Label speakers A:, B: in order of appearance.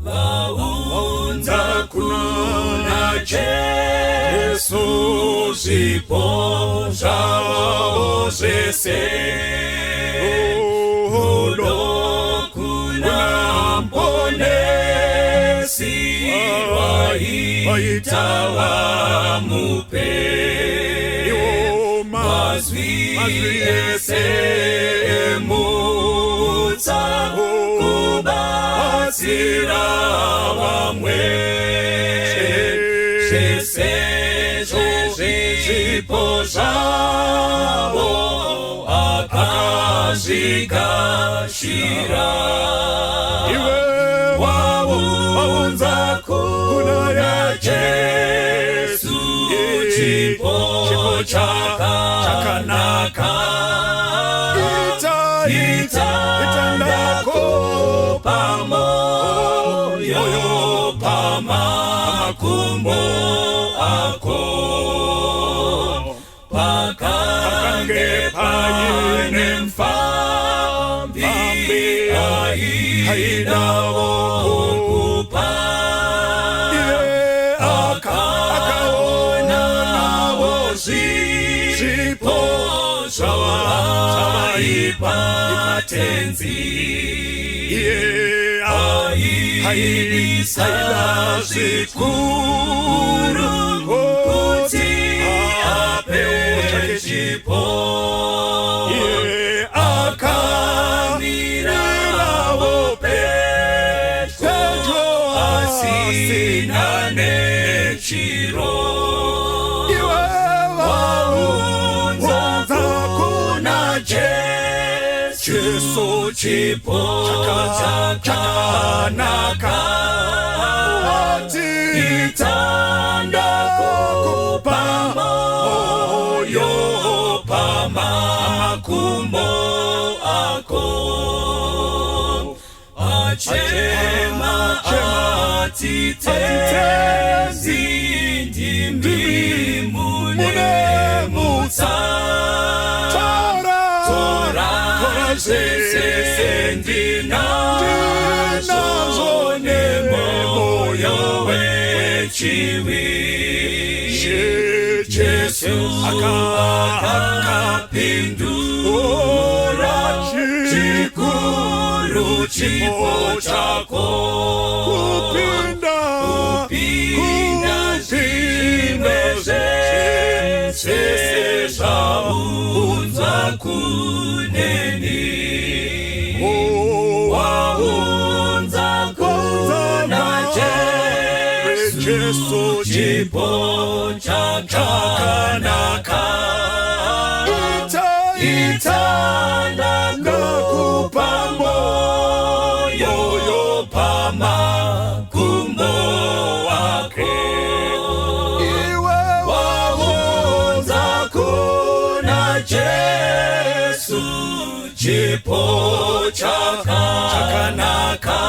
A: waunza kuna Yesu zipo zao zese Ulo kuna mponesi waita wa mupe Mazwi ese muta kubatira wamwe Zipo zabo akazigashira waunza kuna ya Yesu chipo chakanaka itandako pamoyo pamakumbo ako pakange payine mfambi aidawo kukupa akaona nawo zipo zawaipatenzi aidisa zikuru kuti apechipo akamirawo petro asina nechiro waunza kuna Yesu chipo chakanaka itanda kupamoyo pamakumbo ako achema atitezi ndimi mune muta Sendina zone moyo wechiwi Yesu akapindura chikuru chipo chako kupinda zimeze zaunza kuneni waunza kuna Yesu chipo chakanaka itanda kupamoyo pamakumbo wake waunza kuna Yesu chipo chakanaka